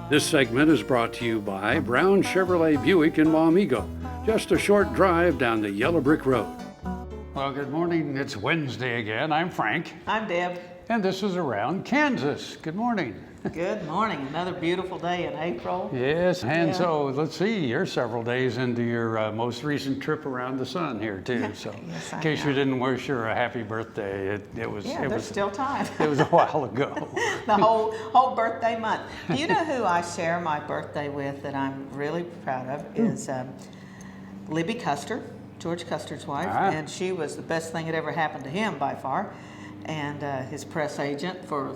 This segment is brought to you by Brown Chevrolet Buick in Wamego, just a short drive down the yellow brick road. Well, good morning. It's Wednesday again. I'm Frank. I'm Deb. And this is Around Kansas. Good morning. Good morning. Another beautiful day in April. Yes, and so let's see, you're several days into your most recent trip around the sun here too. So Yes, in case you didn't wish her a happy birthday, it was still time. It was a while ago. The whole birthday month. Do you know who I share my birthday with that I'm really proud of is Libby Custer, George Custer's wife, and she was the best thing that ever happened to him by far, and his press agent for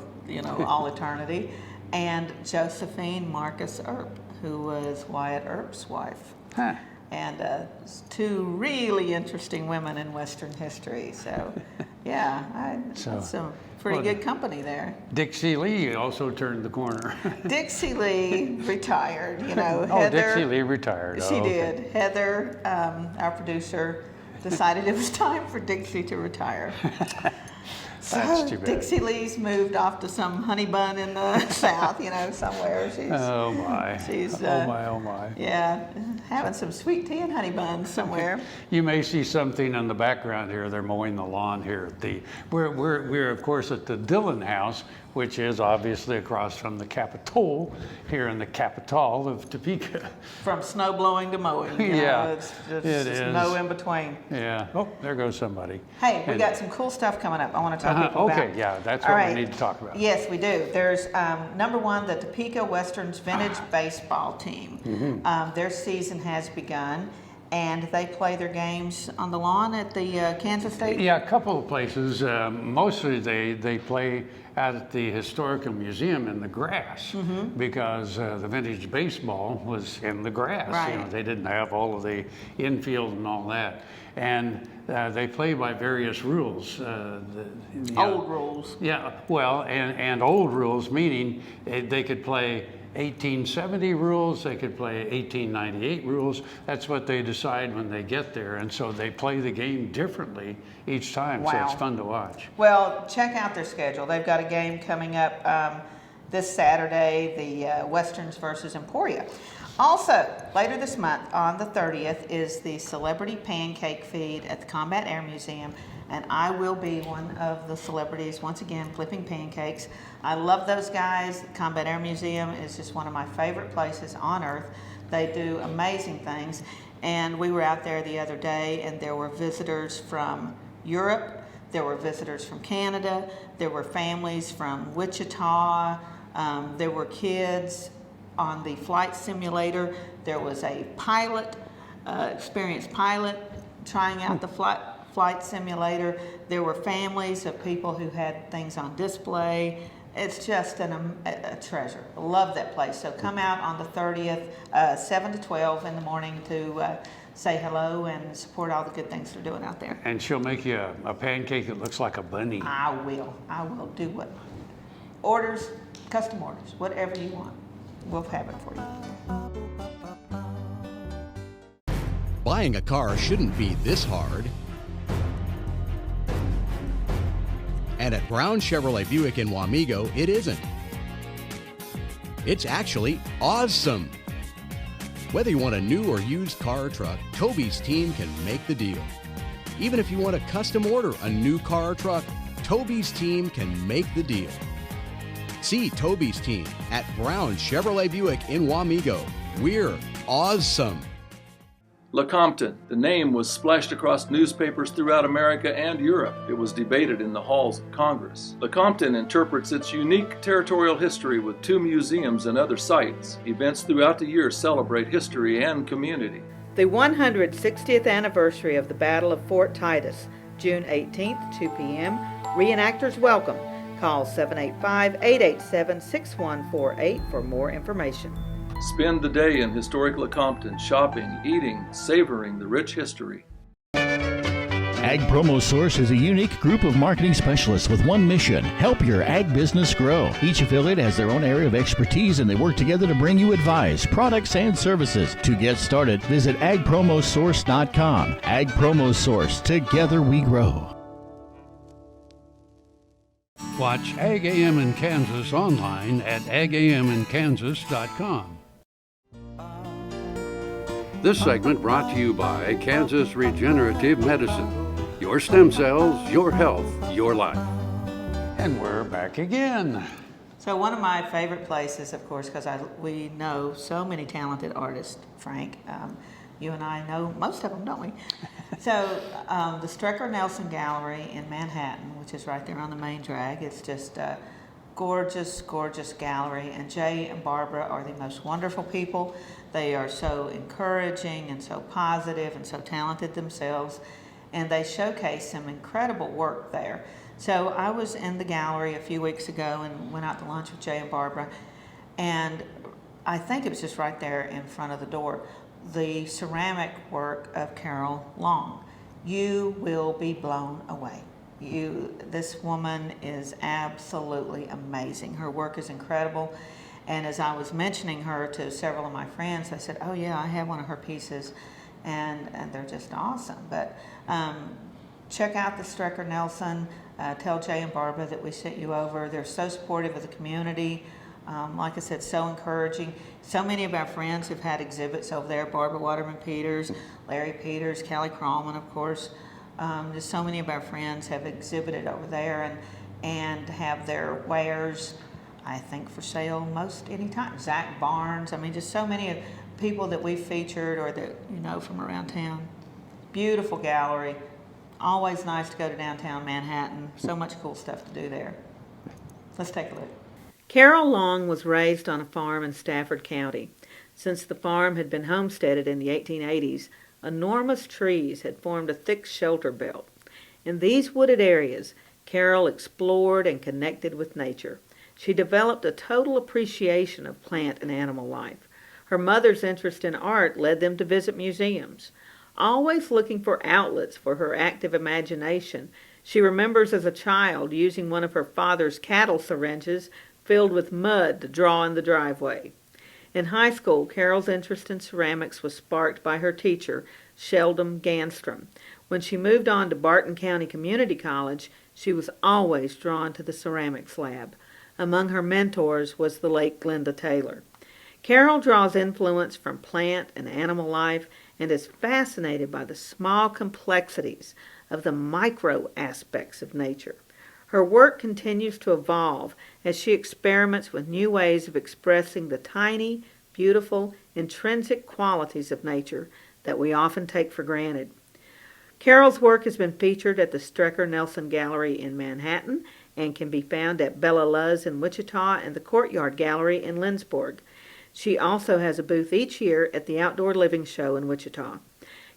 all eternity, and Josephine Marcus Earp, who was Wyatt Earp's wife. And two really interesting women in Western history. So, that's some pretty good company there. Dixie Lee also turned the corner. Dixie Lee retired, Heather. Dixie Lee retired. She did. Heather, our producer, decided it was time for Dixie to retire. That's too bad. Dixie Lee's moved off to some honey bun in the south, somewhere. Oh my. She's oh my. Yeah, having some sweet tea and honey buns somewhere. You may see something in the background here. They're mowing the lawn here at we're of course at the Dillon House, which is obviously across from the Capitol here in the capital of Topeka. From snow blowing to mowing. It's just no in between. Yeah. Oh, there goes somebody. Hey, we got some cool stuff coming up. I want to talk people about. Okay, yeah, that's what we need to talk about. Yes, we do. There's number one, the Topeka Westerns Vintage Baseball Team. Mm-hmm. Their season has begun, and they play their games on the lawn at the Kansas State. Yeah, a couple of places. Mostly they play out at the Historical Museum in the grass because the vintage baseball was in the grass. Right. They didn't have all of the infield and all that. And they play by various rules. Old rules. Yeah, well, and old rules, meaning they could play 1870 rules, they could play 1898 rules. That's what they decide when they get there. And so they play the game differently each time. Wow. So it's fun to watch. Well, check out their schedule. They've got a game coming up this Saturday, the Westerns versus Emporia. Also, later this month, on the 30th, is the Celebrity Pancake Feed at the Combat Air Museum, and I will be one of the celebrities, once again, flipping pancakes. I love those guys. The Combat Air Museum is just one of my favorite places on earth. They do amazing things, and we were out there the other day, and there were visitors from Europe, there were visitors from Canada, there were families from Wichita, there were kids on the flight simulator. There was a pilot, experienced pilot, trying out the flight simulator. There were families of people who had things on display. It's just a treasure. I love that place. So come out on the 30th, 7 to 12 in the morning to say hello and support all the good things they're doing out there. And she'll make you a pancake that looks like a bunny. I will do what? Custom orders, whatever you want. We'll have it for you. Buying a car shouldn't be this hard. And at Brown Chevrolet Buick in Wamego, it isn't. It's actually awesome. Whether you want a new or used car or truck, Toby's team can make the deal. Even if you want to custom order a new car or truck, Toby's team can make the deal. See Toby's team at Brown Chevrolet Buick in Wamego. We're awesome. Lecompton. The name was splashed across newspapers throughout America and Europe. It was debated in the halls of Congress. Lecompton interprets its unique territorial history with 2 museums and other sites. Events throughout the year celebrate history and community. The 160th anniversary of the Battle of Fort Titus, June 18th, 2 p.m. Reenactors welcome. Call 785-887-6148 for more information. Spend the day in historic Lecompton, shopping, eating, savoring the rich history. Ag Promo Source is a unique group of marketing specialists with one mission: help your ag business grow. Each affiliate has their own area of expertise, and they work together to bring you advice, products, and services. To get started, visit agpromosource.com. Ag Promo Source. Together we grow. Watch Ag AM in Kansas online at agaminkansas.com. This segment brought to you by Kansas Regenerative Medicine. Your stem cells, your health, your life. And we're back again. So one of my favorite places, of course, because we know so many talented artists, Frank. You and I know most of them, don't we? So the Strecker Nelson Gallery in Manhattan, which is right there on the main drag, it's just a gorgeous, gorgeous gallery. And Jay and Barbara are the most wonderful people. They are so encouraging and so positive and so talented themselves. And they showcase some incredible work there. So I was in the gallery a few weeks ago and went out to lunch with Jay and Barbara. And I think it was just right there in front of the door. The ceramic work of Carol Long. You will be blown away. This woman is absolutely amazing. Her work is incredible. And as I was mentioning her to several of my friends, I said, oh yeah, I have one of her pieces. And they're just awesome. But check out the Strecker Nelson. Tell Jay and Barbara that we sent you over. They're so supportive of the community. Like I said, so encouraging. So many of our friends have had exhibits over there. Barbara Waterman-Peters, Larry Peters, Callie Crawlman, of course. Just so many of our friends have exhibited over there and have their wares, I think, for sale most anytime. Zach Barnes, I mean, just so many of people that we've featured or that you know from around town. Beautiful gallery. Always nice to go to downtown Manhattan. So much cool stuff to do there. Let's take a look. Carol Long was raised on a farm in Stafford County. Since the farm had been homesteaded in the 1880s, enormous trees had formed a thick shelter belt. In these wooded areas, Carol explored and connected with nature. She developed a total appreciation of plant and animal life. Her mother's interest in art led them to visit museums. Always looking for outlets for her active imagination, she remembers as a child using one of her father's cattle syringes filled with mud to draw in the driveway. In high school, Carol's interest in ceramics was sparked by her teacher, Sheldon Ganstrom. When she moved on to Barton County Community College, she was always drawn to the ceramics lab. Among her mentors was the late Glenda Taylor. Carol draws influence from plant and animal life and is fascinated by the small complexities of the micro aspects of nature. Her work continues to evolve as she experiments with new ways of expressing the tiny, beautiful, intrinsic qualities of nature that we often take for granted. Carol's work has been featured at the Strecker Nelson Gallery in Manhattan and can be found at Bella Luz in Wichita and the Courtyard Gallery in Lindsborg. She also has a booth each year at the Outdoor Living Show in Wichita.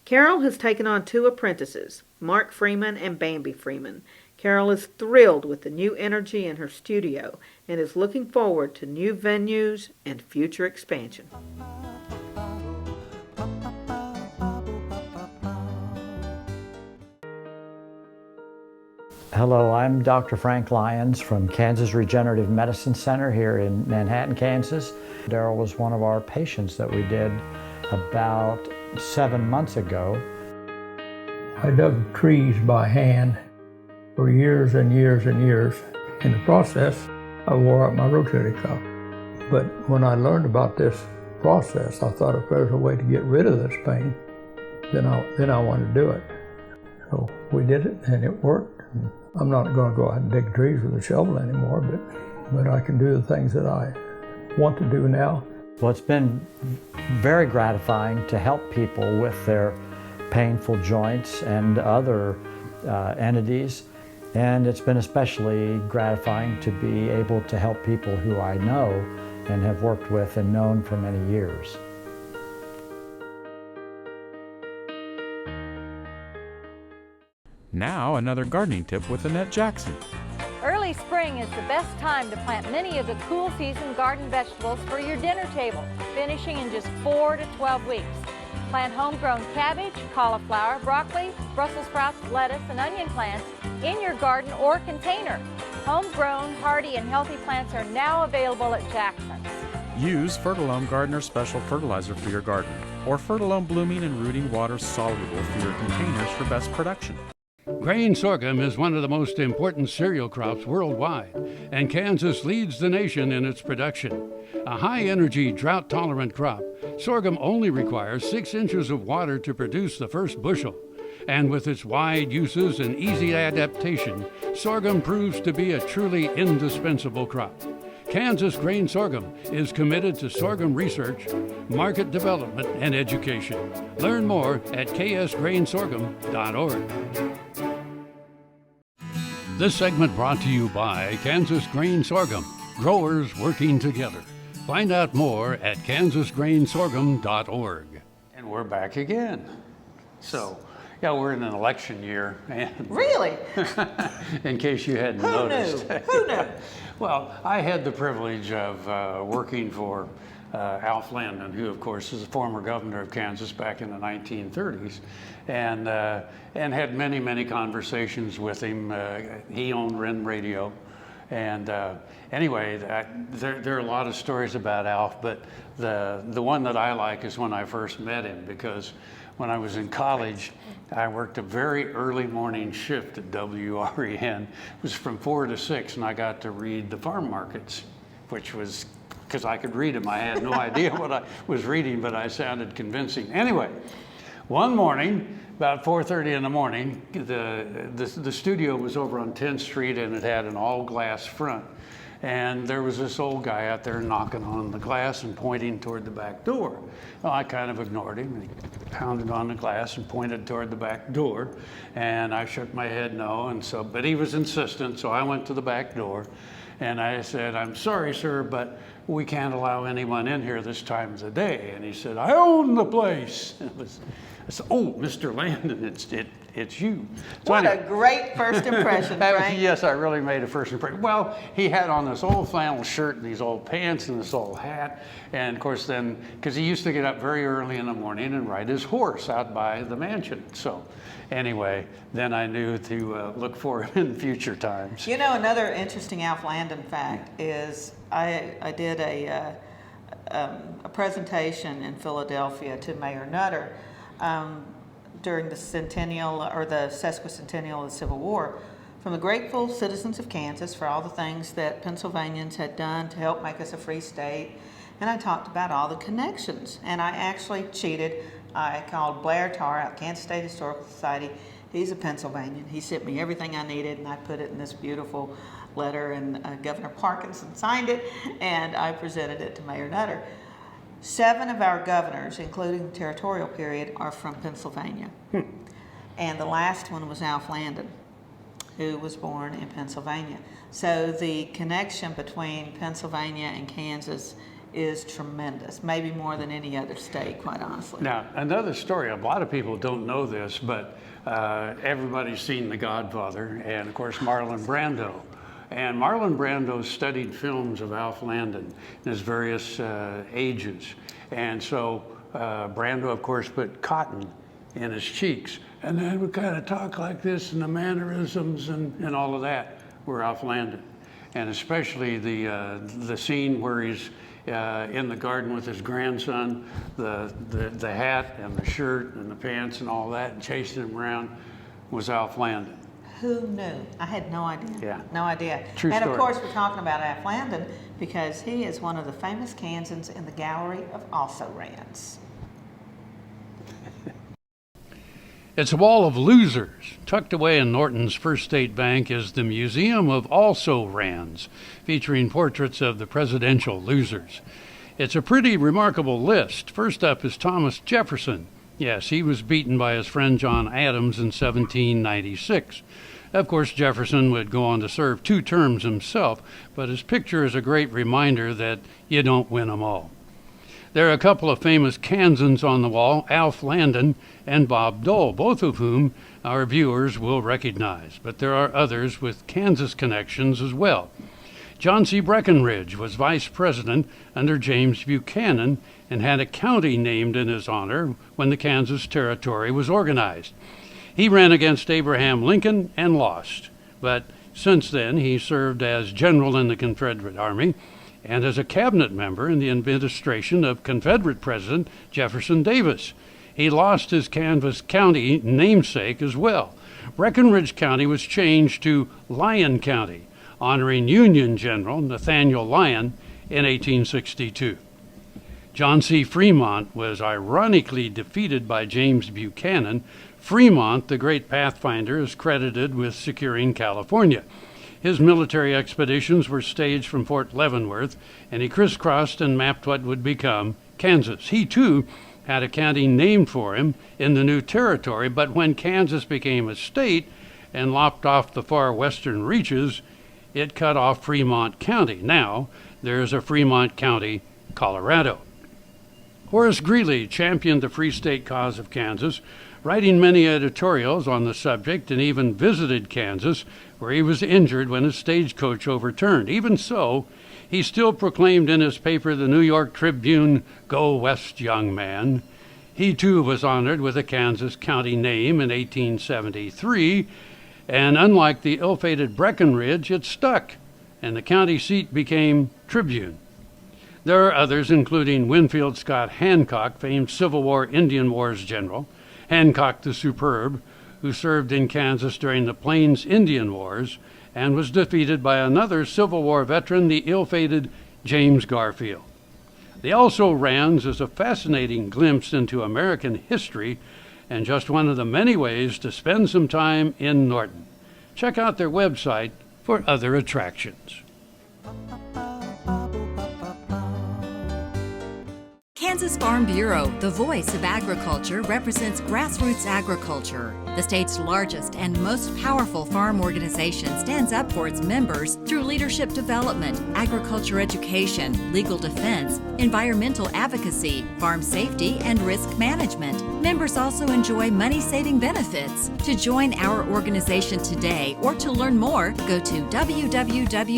Carol has taken on 2 apprentices, Mark Freeman and Bambi Freeman. Carol is thrilled with the new energy in her studio and is looking forward to new venues and future expansion. Hello, I'm Dr. Frank Lyons from Kansas Regenerative Medicine Center here in Manhattan, Kansas. Daryl was one of our patients that we did about 7 months ago. I dug trees by hand for years and years and years. In the process, I wore out my rotator cuff. But when I learned about this process, I thought if there's a way to get rid of this pain, then I wanted to do it. So we did it and it worked. And I'm not going to go out and dig trees with a shovel anymore, but I can do the things that I want to do now. Well, it's been very gratifying to help people with their painful joints and other entities. And it's been especially gratifying to be able to help people who I know and have worked with and known for many years. Now another gardening tip with Annette Jackson. Early spring is the best time to plant many of the cool season garden vegetables for your dinner table, finishing in just 4 to 12 weeks. Plant homegrown cabbage, cauliflower, broccoli, Brussels sprouts, lettuce, and onion plants in your garden or container. Homegrown, hardy, and healthy plants are now available at Jackson's. Use Fertilome Gardener Special Fertilizer for your garden, or Fertilome Blooming and Rooting Water Soluble for your containers for best production. Grain sorghum is one of the most important cereal crops worldwide, and Kansas leads the nation in its production. A high-energy, drought-tolerant crop, sorghum only requires 6 inches of water to produce the first bushel. And with its wide uses and easy adaptation, sorghum proves to be a truly indispensable crop. Kansas Grain Sorghum is committed to sorghum research, market development, and education. Learn more at ksgrainsorghum.org. This segment brought to you by Kansas Grain Sorghum, growers working together. Find out more at kansasgrainsorghum.org. And we're back again. So, yeah, we're in an election year. And Really? in case you hadn't Who noticed. knew? Who knew? Well, I had the privilege of working for Alf Landon, who, of course, is the former governor of Kansas back in the 1930s, and had many, many conversations with him. He owned Ren Radio. And anyway, there are a lot of stories about Alf, but the one that I like is when I first met him, because when I was in college, I worked a very early morning shift at WREN. It was from 4 to 6, and I got to read the farm markets, which was because I could read them. I had no idea what I was reading, but I sounded convincing. Anyway, one morning, about 4:30 in the morning, the studio was over on 10th Street, and it had an all-glass front. And there was this old guy out there knocking on the glass and pointing toward the back door. Well, I kind of ignored him, and he pounded on the glass and pointed toward the back door. And I shook my head no, but he was insistent, so I went to the back door. And I said, "I'm sorry, sir, but we can't allow anyone in here this time of the day." And he said, "I own the place." I said, "Oh, Mr. Landon, it's you." So What anyway, a great first impression, Frank. yes, I really made a first impression. Well, he had on this old flannel shirt and these old pants and this old hat. And of course then, because he used to get up very early in the morning and ride his horse out by the mansion. So anyway, then I knew to look for him in future times. You know, another interesting Alf Landon fact is I did a presentation in Philadelphia to Mayor Nutter during the centennial or the sesquicentennial of the Civil War, from the grateful citizens of Kansas for all the things that Pennsylvanians had done to help make us a free state. And I talked about all the connections. And I actually cheated. I called Blair Tarr out, Kansas State Historical Society. He's a Pennsylvanian. He sent me everything I needed, and I put it in this beautiful letter, and Governor Parkinson signed it, and I presented it to Mayor Nutter. 7 of our governors, including the territorial period, are from Pennsylvania. And the last one was Alf Landon, who was born in Pennsylvania. So the connection between Pennsylvania and Kansas is tremendous, maybe more than any other state, quite honestly. Now, another story, a lot of people don't know this, but everybody's seen The Godfather, and of course Marlon Brando. And Marlon Brando studied films of Alf Landon in his various ages. And so Brando, of course, put cotton in his cheeks. And then would kind of talk like this, and the mannerisms and all of that were Alf Landon. And especially the scene where he's in the garden with his grandson, the hat and the shirt and the pants and all that, and chasing him around was Alf Landon. Who knew? I had no idea. Yeah. No idea. True and story. of course, we're talking about Alf Landon because he is one of the famous Kansans in the gallery of also-rans. It's a wall of losers. Tucked away in Norton's First State Bank is the Museum of Also-Rans, featuring portraits of the presidential losers. It's a pretty remarkable list. First up is Thomas Jefferson. Yes, he was beaten by his friend John Adams in 1796. Of course, Jefferson would go on to serve 2 terms himself, but his picture is a great reminder that you don't win them all. There are a couple of famous Kansans on the wall, Alf Landon and Bob Dole, both of whom our viewers will recognize. But there are others with Kansas connections as well. John C. Breckinridge was vice president under James Buchanan and had a county named in his honor when the Kansas Territory was organized. He ran against Abraham Lincoln and lost, but since then he served as general in the Confederate Army and as a cabinet member in the administration of Confederate President Jefferson Davis. He lost his Kansas County namesake as well, Breckinridge County was changed to Lyon County, honoring Union General Nathaniel Lyon in 1862. John C. Fremont was ironically defeated by James Buchanan. Fremont, the great pathfinder, is credited with securing California. His military expeditions were staged from Fort Leavenworth, and he crisscrossed and mapped what would become Kansas. He, too, had a county named for him in the new territory, but when Kansas became a state and lopped off the far western reaches, it cut off Fremont County. Now, there's a Fremont County, Colorado. Horace Greeley championed the Free State cause of Kansas, writing many editorials on the subject, and even visited Kansas, where he was injured when his stagecoach overturned. Even so, he still proclaimed in his paper, the New York Tribune, "Go West, young man." He too was honored with a Kansas county name in 1873, and unlike the ill-fated Breckinridge, it stuck, and the county seat became Tribune. There are others, including Winfield Scott Hancock, famed Civil War Indian Wars general, Hancock the Superb, who served in Kansas during the Plains Indian Wars and was defeated by another Civil War veteran, the ill-fated James Garfield. The Also-Rans is a fascinating glimpse into American history and just one of the many ways to spend some time in Norton. Check out their website for other attractions. Kansas Farm Bureau, the voice of agriculture, represents grassroots agriculture. The state's largest and most powerful farm organization stands up for its members through leadership development, agriculture education, legal defense, environmental advocacy, farm safety, and risk management. Members also enjoy money-saving benefits. To join our organization today or to learn more, go to www.kfb.org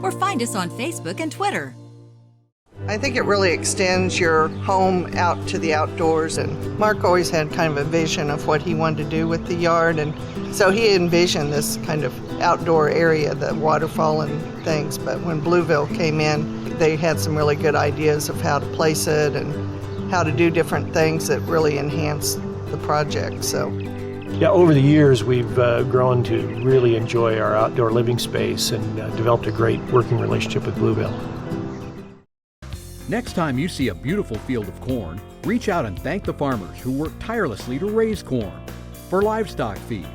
or find us on Facebook and Twitter. I think it really extends your home out to the outdoors, and Mark always had kind of a vision of what he wanted to do with the yard, and so he envisioned this kind of outdoor area, the waterfall and things, but when Blueville came in, they had some really good ideas of how to place it and how to do different things that really enhanced the project. So. Yeah, over the years we've grown to really enjoy our outdoor living space and developed a great working relationship with Blueville. Next time you see a beautiful field of corn, reach out and thank the farmers who work tirelessly to raise corn for livestock feed,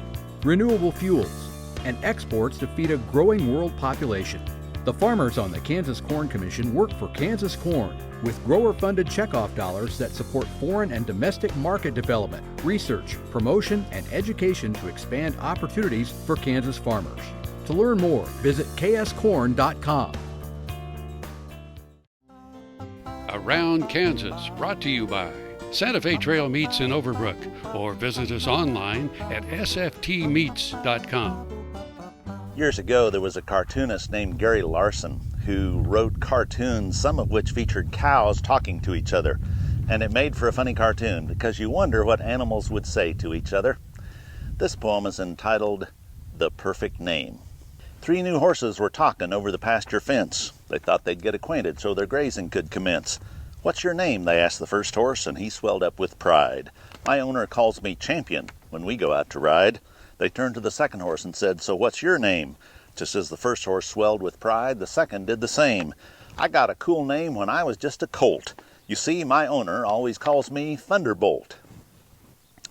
renewable fuels, and exports to feed a growing world population. The farmers on the Kansas Corn Commission work for Kansas Corn with grower-funded checkoff dollars that support foreign and domestic market development, research, promotion, and education to expand opportunities for Kansas farmers. To learn more, visit kscorn.com. Around Kansas, brought to you by Santa Fe Trail Meats in Overbrook, or visit us online at sftmeats.com. Years ago, there was a cartoonist named Gary Larson who wrote cartoons, some of which featured cows talking to each other. And it made for a funny cartoon because you wonder what animals would say to each other. This poem is entitled The Perfect Name. 3 new horses were talking over the pasture fence. They thought they'd get acquainted so their grazing could commence. "What's your name?" they asked the first horse, and he swelled up with pride. "My owner calls me Champion when we go out to ride." They turned to the second horse and said, "So what's your name?" Just as the first horse swelled with pride, the second did the same. "I got a cool name when I was just a colt. You see, my owner always calls me Thunderbolt."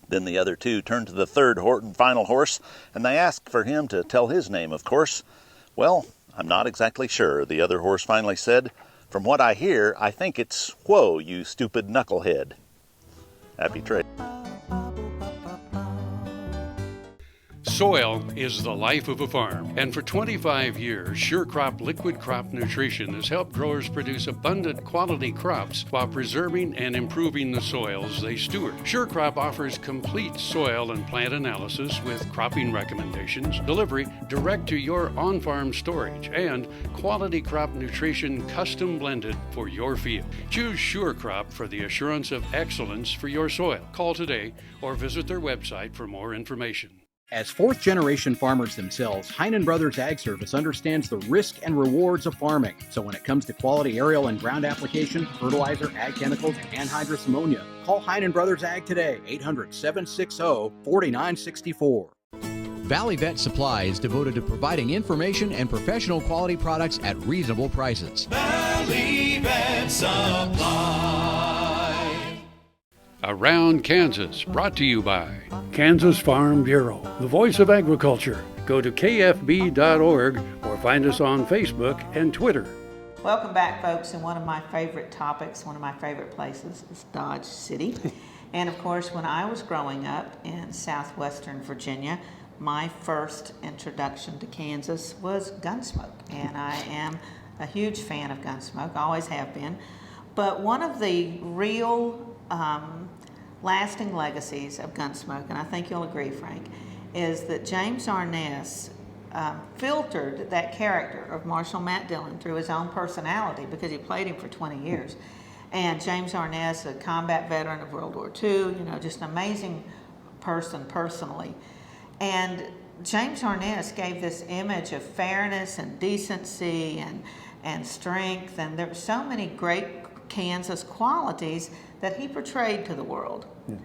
Then the other 2 turned to the third and final horse, and they asked for him to tell his name, of course. "Well, I'm not exactly sure," the other horse finally said. "From what I hear, I think it's Whoa, you stupid knucklehead." Happy trade. Soil is the life of a farm, and for 25 years, SureCrop Liquid Crop Nutrition has helped growers produce abundant quality crops while preserving and improving the soils they steward. SureCrop offers complete soil and plant analysis with cropping recommendations, delivery direct to your on-farm storage, and quality crop nutrition custom blended for your field. Choose SureCrop for the assurance of excellence for your soil. Call today or visit their website for more information. As fourth-generation farmers themselves, Heinen Brothers Ag Service understands the risk and rewards of farming. So when it comes to quality aerial and ground application, fertilizer, ag chemicals, and anhydrous ammonia, call Heinen Brothers Ag today, 800-760-4964. Valley Vet Supply is devoted to providing information and professional quality products at reasonable prices. Valley Vet Supply. Around Kansas, brought to you by Kansas Farm Bureau, the voice of agriculture. Go to kfb.org or find us on Facebook and Twitter. Welcome back, folks, and one of my favorite topics, one of my favorite places is Dodge City. And of course, when I was growing up in southwestern Virginia, my first introduction to Kansas was Gunsmoke, and I am a huge fan of Gunsmoke, always have been. But one of the real lasting legacies of Gunsmoke, and I think you'll agree, Frank, is that James Arness filtered that character of Marshal Matt Dillon through his own personality because he played him for 20 years. And James Arness, a combat veteran of World War II, you know, just an amazing person personally. And James Arness gave this image of fairness and decency and strength, and there were so many great Kansas qualities that he portrayed to the world. Yeah.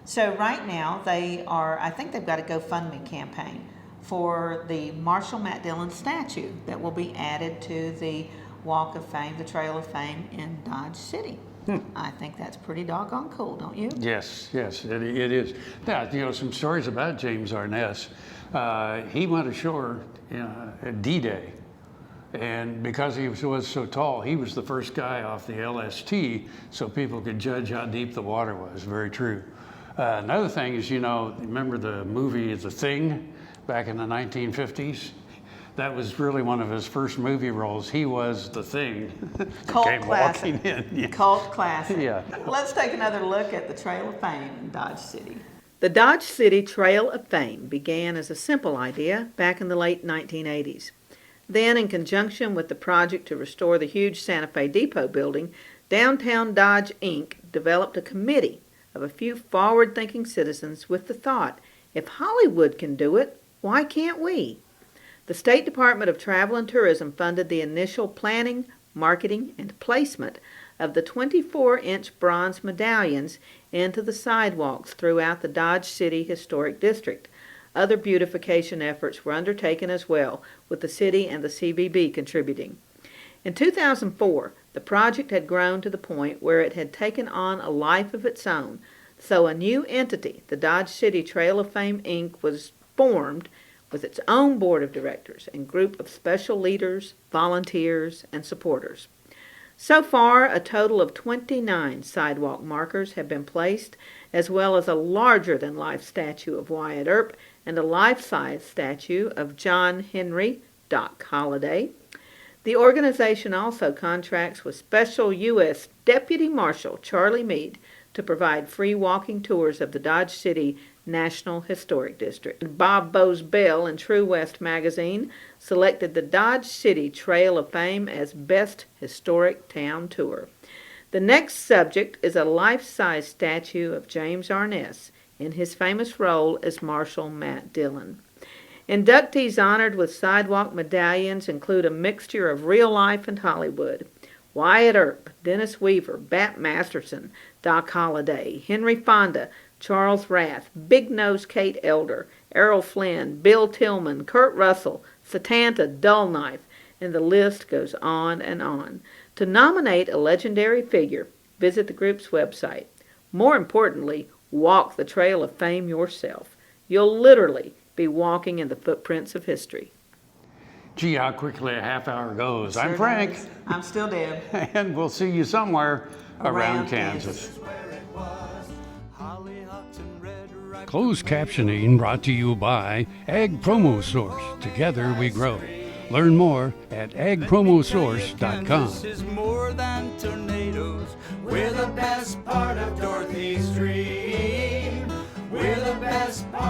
So right now I think they've got a GoFundMe campaign for the Marshal Matt Dillon statue that will be added to the Walk of Fame, the Trail of Fame in Dodge City. I think that's pretty doggone cool, don't you? Yes, it is. Now, you know, some stories about James Arness. He went ashore at D-Day, and because he was so tall, he was the first guy off the LST, so people could judge how deep the water was. Very true. Another thing is, you know, remember the movie The Thing back in the 1950s? That was really one of his first movie roles. He was the Thing. Cult came classic. walking in. Yeah. Cult classic. Yeah. Let's take another look at the Trail of Fame in Dodge City. The Dodge City Trail of Fame began as a simple idea back in the late 1980s. Then, in conjunction with the project to restore the huge Santa Fe Depot building, Downtown Dodge, Inc. developed a committee of a few forward-thinking citizens with the thought, if Hollywood can do it, why can't we? The State Department of Travel and Tourism funded the initial planning, marketing, and placement of the 24-inch bronze medallions into the sidewalks throughout the Dodge City Historic District. Other beautification efforts were undertaken as well, with the city and the CVB contributing. In 2004, the project had grown to the point where it had taken on a life of its own, so a new entity, the Dodge City Trail of Fame, Inc., was formed with its own board of directors and group of special leaders, volunteers, and supporters. So far, a total of 29 sidewalk markers have been placed, as well as a larger-than-life statue of Wyatt Earp and a life-size statue of John Henry Doc Holliday. The organization also contracts with Special U.S. Deputy Marshal Charlie Meade to provide free walking tours of the Dodge City National Historic District. Bob Bose Bell in True West magazine selected the Dodge City Trail of Fame as Best Historic Town Tour. The next subject is a life-size statue of James Arness in his famous role as Marshal Matt Dillon. Inductees honored with sidewalk medallions include a mixture of real life and Hollywood. Wyatt Earp, Dennis Weaver, Bat Masterson, Doc Holliday, Henry Fonda, Charles Rath, Big Nose Kate Elder, Errol Flynn, Bill Tillman, Kurt Russell, Satanta Dull Knife, and the list goes on and on. To nominate a legendary figure, visit the group's website. More importantly, walk the Trail of Fame yourself. You'll literally be walking in the footprints of history. Gee, how quickly a half hour goes. Sure I'm Frank. does. I'm still Deb. And we'll see you somewhere around Kansas. Closed captioning brought to you by Ag Promo Source. Together we grow. Learn more at agpromosource.com. Kansas is more than tornadoes. We're the best part of Dorothy Stream. We're the best part